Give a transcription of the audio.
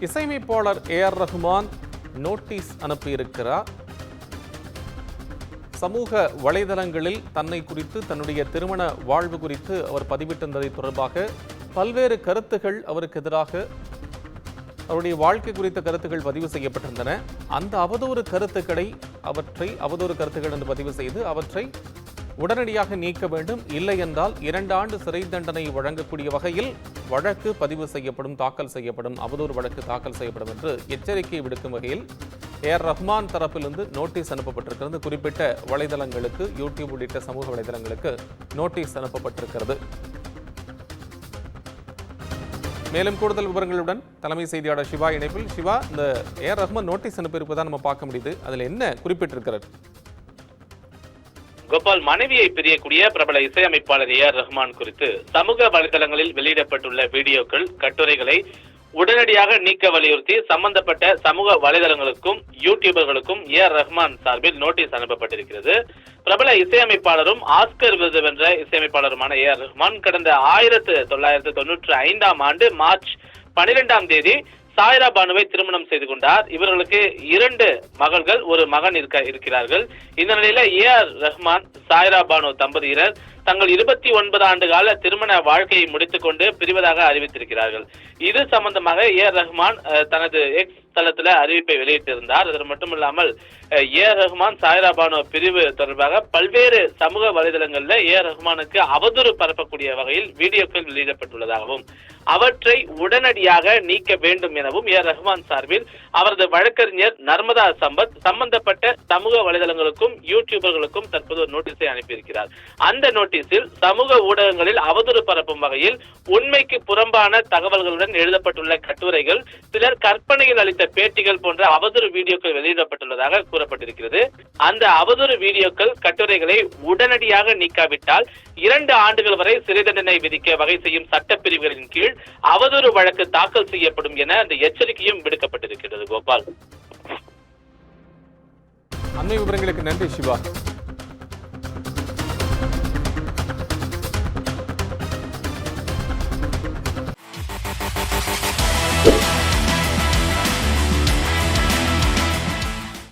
இசையமைப்பாளர் AR Rahman notice அனுப்பியிருக்கிறார். சமூக வலைதளங்களில் தன்னை குறித்து, தன்னுடைய திருமண வாழ்வு குறித்து அவர் பதிவிட்டிருந்ததை தொடர்பாக பல்வேறு கருத்துகள் அவருக்கு எதிராக, அவருடைய வாழ்க்கை குறித்த கருத்துக்கள் பதிவு செய்யப்பட்டிருந்தன. அந்த அவதூறு கருத்துக்கள் என்று பதிவு செய்து அவற்றை உடனடியாக நீக்க வேண்டும், இல்லை என்றால் 2 ஆண்டு சிறை தண்டனை வழங்கக்கூடிய வகையில் வழக்கு பதிவு செய்யப்படும், அவதூறு வழக்கு தாக்கல் செய்யப்படும் என்று எச்சரிக்கை விடுக்கும் வகையில் ஏஆர் ரஹ்மான் தரப்பிலிருந்து நோட்டீஸ் அனுப்பப்பட்டிருக்கிறது. குறிப்பிட்ட வலைதளங்களுக்கு, யூடியூப் உள்ளிட்ட சமூக வலைதளங்களுக்கு நோட்டீஸ் அனுப்பப்பட்டிருக்கிறது. மேலும் கூடுதல் விவரங்களுடன் தலைமை செய்தியாளர் சிவா இணைப்பில். சிவா, இந்த ஏஆர் ரஹ்மான் நோட்டீஸ் அனுப்பியிருப்பதான் நம்ம பார்க்க முடியுது, அதில் என்ன குறிப்பிட்டிருக்கிறது? கோபால், மனைவியை பிரியக்கூடிய பிரபல இசையமைப்பாளர் ஏஆர் ரஹ்மான் குறித்து சமூக வலைதளங்களில் வெளியிடப்பட்டுள்ள வீடியோக்கள், கட்டுரைகளை உடனடியாக நீக்க வலியுறுத்தி சம்பந்தப்பட்ட சமூக வலைதளங்களுக்கும் யூடியூபர்களுக்கும் ஏஆர் ரஹ்மான் சார்பில் நோட்டீஸ் அனுப்பப்பட்டிருக்கிறது. பிரபல இசையமைப்பாளரும் ஆஸ்கர் விருது வென்ற இசையமைப்பாளருமான ஏஆர் ரஹ்மான் கடந்த 1995 ஆண்டு மார்ச் 12ஆம் தேதி சாய்ரா பானுவை திருமணம் செய்து கொண்டார். இவர்களுக்கு 2 மகள்கள், 1 மகன் இருக்கிறார்கள். இந்த நிலையில ஏஆர் ரஹ்மான், சாய்ரா பானு தம்பதியினர் தங்கள் 29 ஆண்டு கால திருமண வாழ்க்கையை முடித்துக் கொண்டு பிரிவதாக அறிவித்திருக்கிறார்கள். இது சம்பந்தமாக ஏஆர் ரஹ்மான் தனது எக்ஸ் தளத்துல அறிவிப்பை வெளியிட்டிருந்தார். அது மட்டுமில்லாமல் ஏஆர் ரஹ்மான் சாய்ரா பானு பிரிவு தொடர்பாக பல்வேறு சமூக வலைதளங்கள்ல ஏஆர் ரஹ்மானுக்கு அவதூறு பரப்பக்கூடிய வகையில் வீடியோக்கள் வெளியிடப்பட்டுள்ளதாகவும் அவற்றை உடனடியாக நீக்க வேண்டும் எனவும் ஏஆர் ரஹ்மான் சார்பில் அவரது வழக்கறிஞர் நர்மதா சம்பத் சம்பந்தப்பட்ட சமூக வலைதளங்களுக்கும் யூடியூபர்களுக்கும் தற்போது ஒரு நோட்டீஸை அனுப்பியிருக்கிறார். அந்த நோட்டீஸில் சமூக ஊடகங்களில் அவதூறு பரப்பும் வகையில் உண்மைக்கு புறம்பான தகவல்களுடன் எழுதப்பட்டுள்ள கட்டுரைகள், சிலர் கற்பனையில் அளித்த பேட்டிகள் போன்ற அவதூறு வீடியோக்கள் வெளியிடப்பட்டுள்ளதாக கூறப்பட்டிருக்கிறது. அந்த அவதூறு வீடியோக்கள், கட்டுரைகளை உடனடியாக நீக்காவிட்டால் 2 ஆண்டுகள் வரை சிறை தண்டனை விதிக்க வகை செய்யும் சட்டப்பிரிவுகளின் கீழ் அவதூறு வழக்கு தாக்கல் செய்யப்படும் என அந்த எச்சரிக்கையும் விடுக்கப்பட்டிருக்கிறது. கோபால், அண்மை விவரங்களுக்கு நன்றி சிவா.